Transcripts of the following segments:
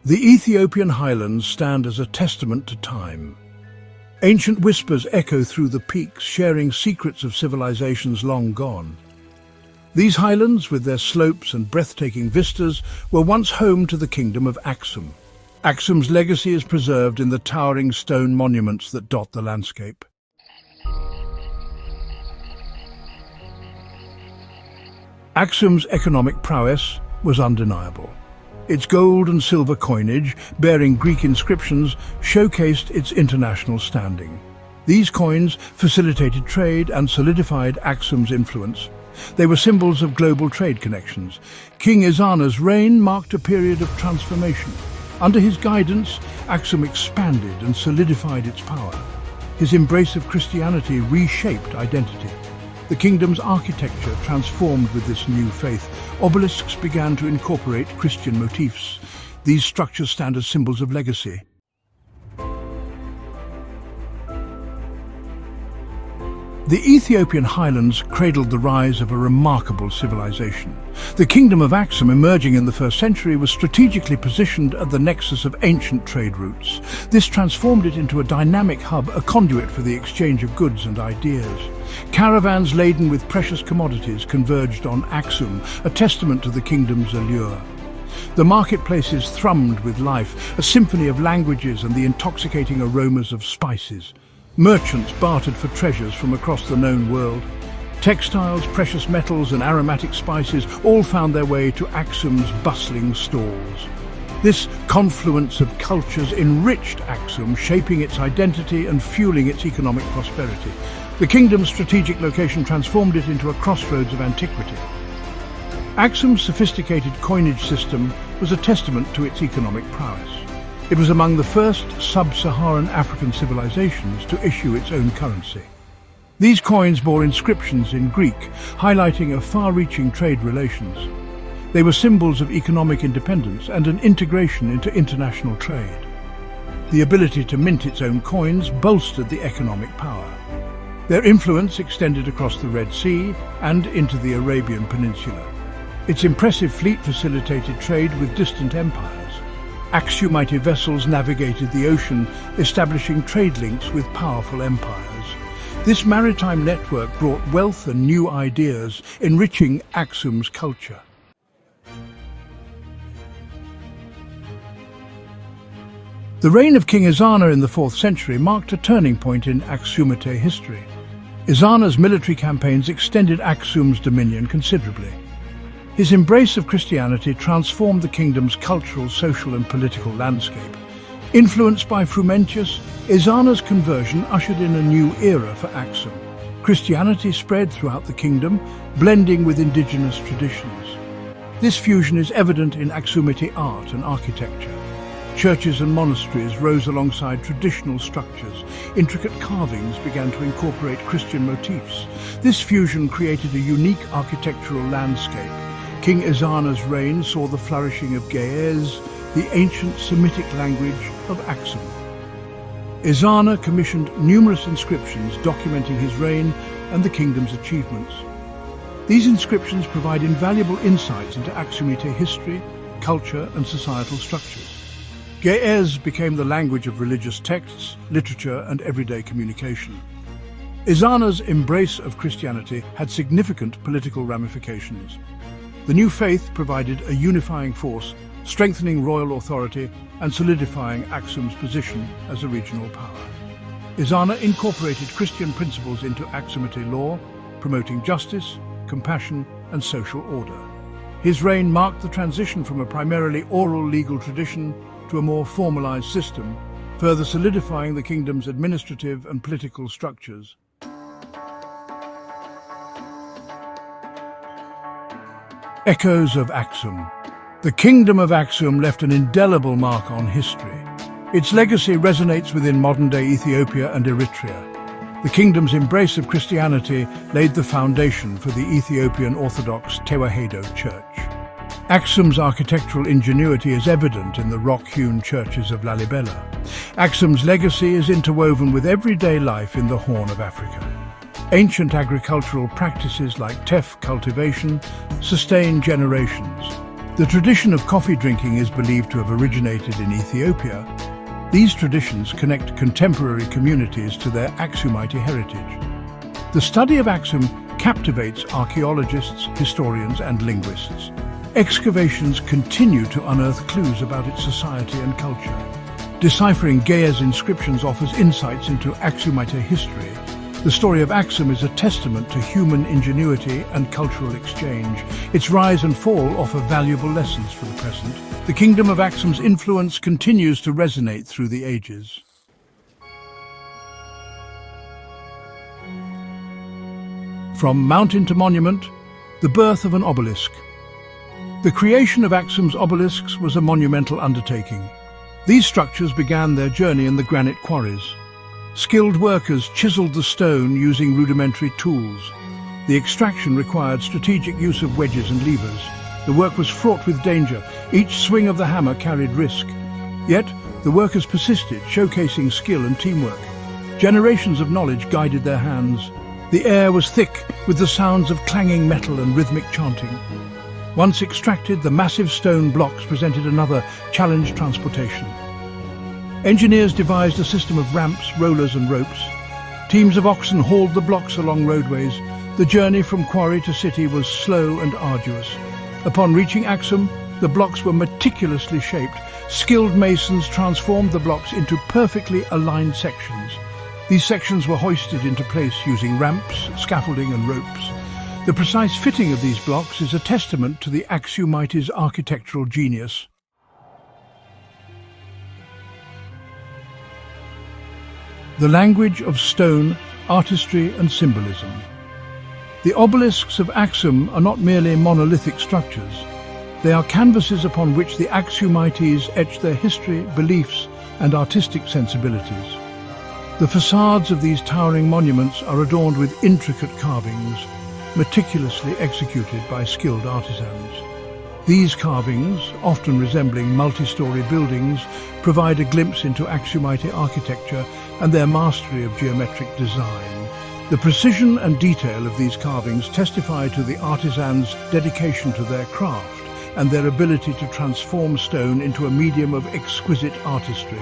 The Ethiopian Highlands stand as a testament to time. Ancient whispers echo through the peaks, sharing secrets of civilizations long gone. These highlands, with their slopes and breathtaking vistas, were once home to the Kingdom of Axum. Axum's legacy is preserved in the towering stone monuments that dot the landscape. Axum's economic prowess was undeniable. Its gold and silver coinage, bearing Greek inscriptions, showcased its international standing. These coins facilitated trade and solidified Axum's influence. They were symbols of global trade connections. King Ezana's reign marked a period of transformation. Under his guidance, Axum expanded and solidified its power. His embrace of Christianity reshaped identity. The kingdom's architecture transformed with this new faith. Obelisks began to incorporate Christian motifs. These structures stand as symbols of legacy. The Ethiopian Highlands cradled the rise of a remarkable civilization. The Kingdom of Axum, emerging in the 1st century, was strategically positioned at the nexus of ancient trade routes. This transformed it into a dynamic hub, a conduit for the exchange of goods and ideas. Caravans laden with precious commodities converged on Axum, a testament to the kingdom's allure. The marketplaces thrummed with life, a symphony of languages and the intoxicating aromas of spices. Merchants bartered for treasures from across the known world. Textiles, precious metals and aromatic spices all found their way to Axum's bustling stalls. This confluence of cultures enriched Axum, shaping its identity and fueling its economic prosperity. The kingdom's strategic location transformed it into a crossroads of antiquity. Axum's sophisticated coinage system was a testament to its economic prowess. It was among the first sub-Saharan African civilizations to issue its own currency. These coins bore inscriptions in Greek, highlighting a far-reaching trade relations. They were symbols of economic independence and an integration into international trade. The ability to mint its own coins bolstered the economic power. Their influence extended across the Red Sea and into the Arabian Peninsula. Its impressive fleet facilitated trade with distant empires. Axumite vessels navigated the ocean, establishing trade links with powerful empires. This maritime network brought wealth and new ideas, enriching Axum's culture. The reign of King Ezana in the 4th century marked a turning point in Axumite history. Ezana's military campaigns extended Axum's dominion considerably. His embrace of Christianity transformed the kingdom's cultural, social and political landscape. Influenced by Frumentius, Ezana's conversion ushered in a new era for Axum. Christianity spread throughout the kingdom, blending with indigenous traditions. This fusion is evident in Axumite art and architecture. Churches and monasteries rose alongside traditional structures. Intricate carvings began to incorporate Christian motifs. This fusion created a unique architectural landscape. King Ezana's reign saw the flourishing of Ge'ez, the ancient Semitic language of Axum. Ezana commissioned numerous inscriptions documenting his reign and the kingdom's achievements. These inscriptions provide invaluable insights into Axumite history, culture and societal structures. Ge'ez became the language of religious texts, literature and everyday communication. Ezana's embrace of Christianity had significant political ramifications. The new faith provided a unifying force, strengthening royal authority and solidifying Axum's position as a regional power. Ezana incorporated Christian principles into Axumite law, promoting justice, compassion and social order. His reign marked the transition from a primarily oral legal tradition to a more formalized system, further solidifying the kingdom's administrative and political structures. Echoes of Axum. The Kingdom of Axum left an indelible mark on history. Its legacy resonates within modern-day Ethiopia and Eritrea. The kingdom's embrace of Christianity laid the foundation for the Ethiopian Orthodox Tewahedo Church. Axum's architectural ingenuity is evident in the rock-hewn churches of Lalibela. Axum's legacy is interwoven with everyday life in the Horn of Africa. Ancient agricultural practices like teff cultivation sustain generations. The tradition of coffee drinking is believed to have originated in Ethiopia. These traditions connect contemporary communities to their Axumite heritage. The study of Axum captivates archaeologists, historians, and linguists. Excavations continue to unearth clues about its society and culture. Deciphering Gea's inscriptions offers insights into Axumite history. The story of Axum is a testament to human ingenuity and cultural exchange. Its rise and fall offer valuable lessons for the present. The Kingdom of Axum's influence continues to resonate through the ages. From mountain to monument, the birth of an obelisk. The creation of Axum's obelisks was a monumental undertaking. These structures began their journey in the granite quarries. Skilled workers chiseled the stone using rudimentary tools. The extraction required strategic use of wedges and levers. The work was fraught with danger. Each swing of the hammer carried risk. Yet, the workers persisted, showcasing skill and teamwork. Generations of knowledge guided their hands. The air was thick with the sounds of clanging metal and rhythmic chanting. Once extracted, the massive stone blocks presented another challenge: transportation. Engineers devised a system of ramps, rollers and ropes. Teams of oxen hauled the blocks along roadways. The journey from quarry to city was slow and arduous. Upon reaching Axum, the blocks were meticulously shaped. Skilled masons transformed the blocks into perfectly aligned sections. These sections were hoisted into place using ramps, scaffolding and ropes. The precise fitting of these blocks is a testament to the Axumite's architectural genius. The language of stone, artistry and symbolism. The obelisks of Axum are not merely monolithic structures. They are canvases upon which the Axumites etch their history, beliefs and artistic sensibilities. The facades of these towering monuments are adorned with intricate carvings, meticulously executed by skilled artisans. These carvings, often resembling multi-story buildings, provide a glimpse into Axumite architecture and their mastery of geometric design. The precision and detail of these carvings testify to the artisans' dedication to their craft and their ability to transform stone into a medium of exquisite artistry.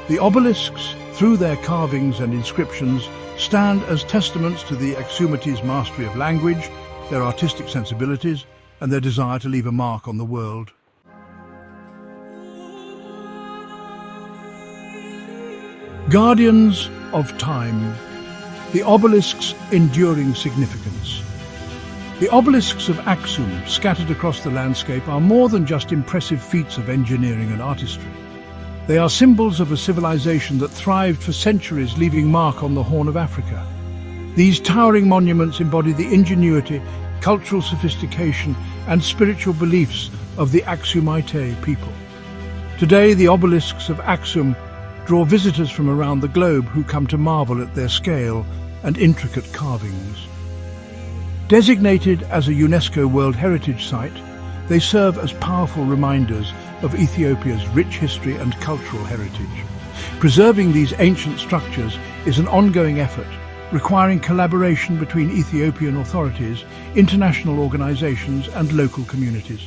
The obelisks, through their carvings and inscriptions, stand as testaments to the Axumite's mastery of language, their artistic sensibilities, and their desire to leave a mark on the world. Guardians of time. The obelisk's enduring significance. The obelisks of Axum, scattered across the landscape, are more than just impressive feats of engineering and artistry. They are symbols of a civilization that thrived for centuries, leaving mark on the Horn of Africa. These towering monuments embody the ingenuity, cultural sophistication and spiritual beliefs of the Axumite people. Today, the obelisks of Axum draw visitors from around the globe who come to marvel at their scale and intricate carvings. Designated as a UNESCO World Heritage Site, they serve as powerful reminders of Ethiopia's rich history and cultural heritage. Preserving these ancient structures is an ongoing effort, requiring collaboration between Ethiopian authorities, international organizations and local communities.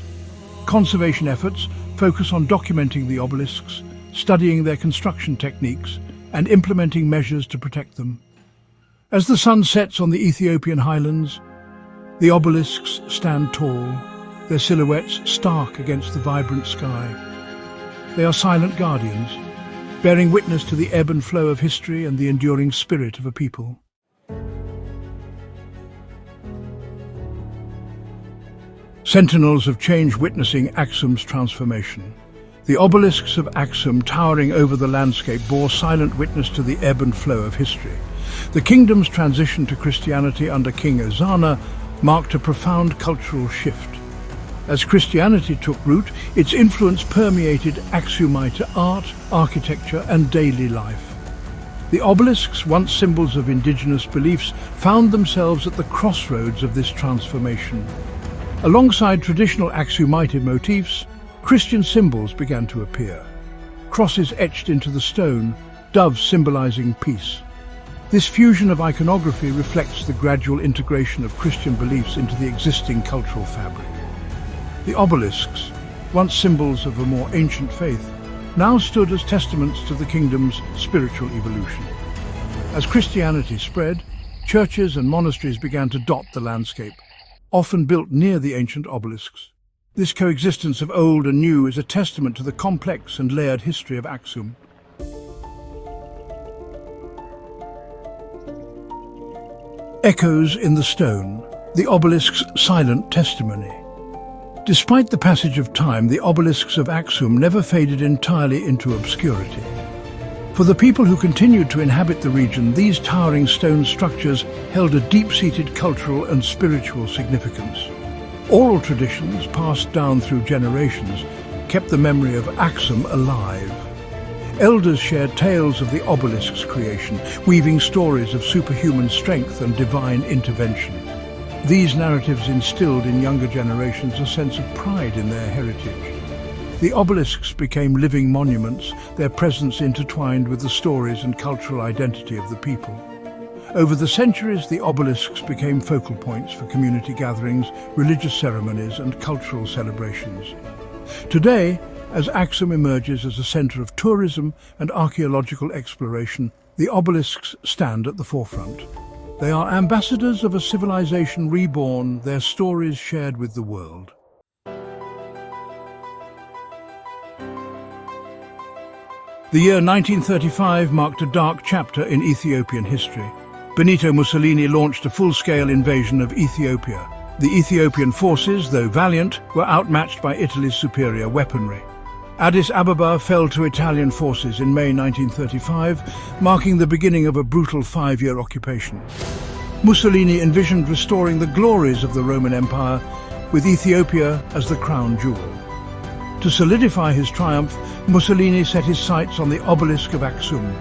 Conservation efforts focus on documenting the obelisks, studying their construction techniques, and implementing measures to protect them. As the sun sets on the Ethiopian Highlands, the obelisks stand tall, their silhouettes stark against the vibrant sky. They are silent guardians, bearing witness to the ebb and flow of history and the enduring spirit of a people. Sentinels of change witnessing Axum's transformation. The obelisks of Axum, towering over the landscape, bore silent witness to the ebb and flow of history. The kingdom's transition to Christianity under King Ezana marked a profound cultural shift. As Christianity took root, its influence permeated Axumite art, architecture, and daily life. The obelisks, once symbols of indigenous beliefs, found themselves at the crossroads of this transformation. Alongside traditional Axumite motifs, Christian symbols began to appear. Crosses etched into the stone, doves symbolizing peace. This fusion of iconography reflects the gradual integration of Christian beliefs into the existing cultural fabric. The obelisks, once symbols of a more ancient faith, now stood as testaments to the kingdom's spiritual evolution. As Christianity spread, churches and monasteries began to dot the landscape, often built near the ancient obelisks. This coexistence of old and new is a testament to the complex and layered history of Axum. Echoes in the stone, the obelisk's silent testimony. Despite the passage of time, the obelisks of Axum never faded entirely into obscurity. For the people who continued to inhabit the region, these towering stone structures held a deep-seated cultural and spiritual significance. Oral traditions, passed down through generations, kept the memory of Axum alive. Elders shared tales of the obelisk's creation, weaving stories of superhuman strength and divine intervention. These narratives instilled in younger generations a sense of pride in their heritage. The obelisks became living monuments, their presence intertwined with the stories and cultural identity of the people. Over the centuries, the obelisks became focal points for community gatherings, religious ceremonies, and cultural celebrations. Today, as Axum emerges as a center of tourism and archaeological exploration, the obelisks stand at the forefront. They are ambassadors of a civilization reborn, their stories shared with the world. The year 1935 marked a dark chapter in Ethiopian history. Benito Mussolini launched a full-scale invasion of Ethiopia. The Ethiopian forces, though valiant, were outmatched by Italy's superior weaponry. Addis Ababa fell to Italian forces in May 1935, marking the beginning of a brutal 5-year occupation. Mussolini envisioned restoring the glories of the Roman Empire, with Ethiopia as the crown jewel. To solidify his triumph, Mussolini set his sights on the obelisk of Axum.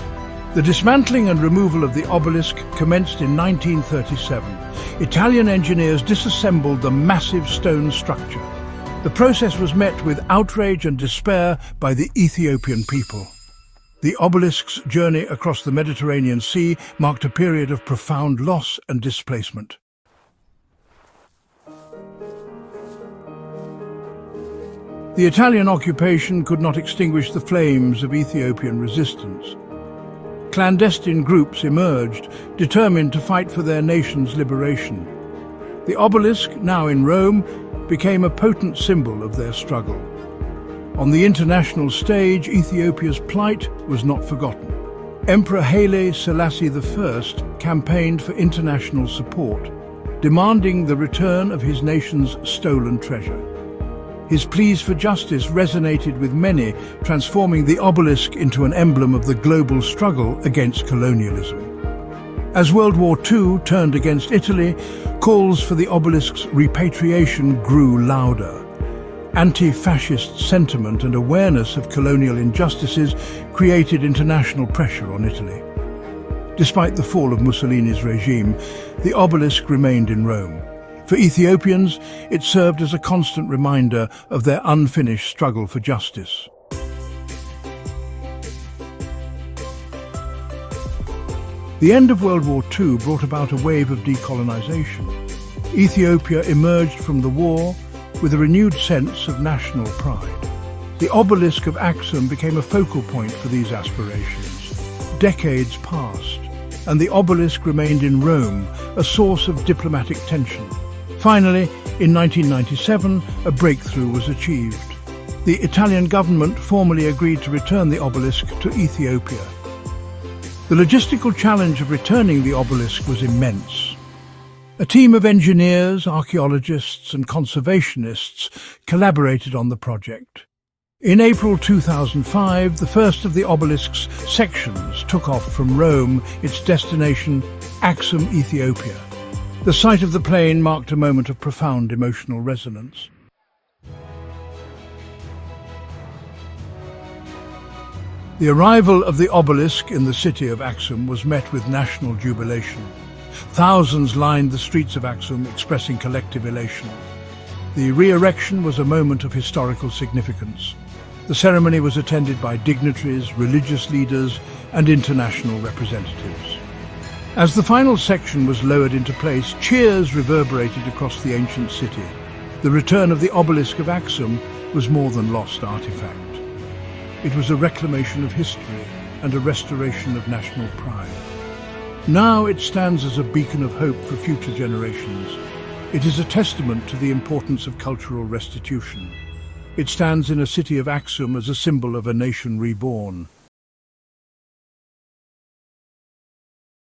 The dismantling and removal of the obelisk commenced in 1937. Italian engineers disassembled the massive stone structure. The process was met with outrage and despair by the Ethiopian people. The obelisk's journey across the Mediterranean Sea marked a period of profound loss and displacement. The Italian occupation could not extinguish the flames of Ethiopian resistance. Clandestine groups emerged, determined to fight for their nation's liberation. The obelisk, now in Rome, became a potent symbol of their struggle. On the international stage, Ethiopia's plight was not forgotten. Emperor Haile Selassie I campaigned for international support, demanding the return of his nation's stolen treasure. His pleas for justice resonated with many, transforming the obelisk into an emblem of the global struggle against colonialism. As World War II turned against Italy, calls for the obelisk's repatriation grew louder. Anti-fascist sentiment and awareness of colonial injustices created international pressure on Italy. Despite the fall of Mussolini's regime, the obelisk remained in Rome. For Ethiopians, it served as a constant reminder of their unfinished struggle for justice. The end of World War II brought about a wave of decolonization. Ethiopia emerged from the war with a renewed sense of national pride. The obelisk of Axum became a focal point for these aspirations. Decades passed, and the obelisk remained in Rome, a source of diplomatic tension. Finally, in 1997, a breakthrough was achieved. The Italian government formally agreed to return the obelisk to Ethiopia. The logistical challenge of returning the obelisk was immense. A team of engineers, archaeologists, and conservationists collaborated on the project. In April 2005, the first of the obelisk's sections took off from Rome, its destination, Axum, Ethiopia. The sight of the plane marked a moment of profound emotional resonance. The arrival of the obelisk in the city of Axum was met with national jubilation. Thousands lined the streets of Axum, expressing collective elation. The re-erection was a moment of historical significance. The ceremony was attended by dignitaries, religious leaders, and international representatives. As the final section was lowered into place, cheers reverberated across the ancient city. The return of the obelisk of Axum was more than lost artifact. It was a reclamation of history and a restoration of national pride. Now it stands as a beacon of hope for future generations. It is a testament to the importance of cultural restitution. It stands in a city of Axum as a symbol of a nation reborn.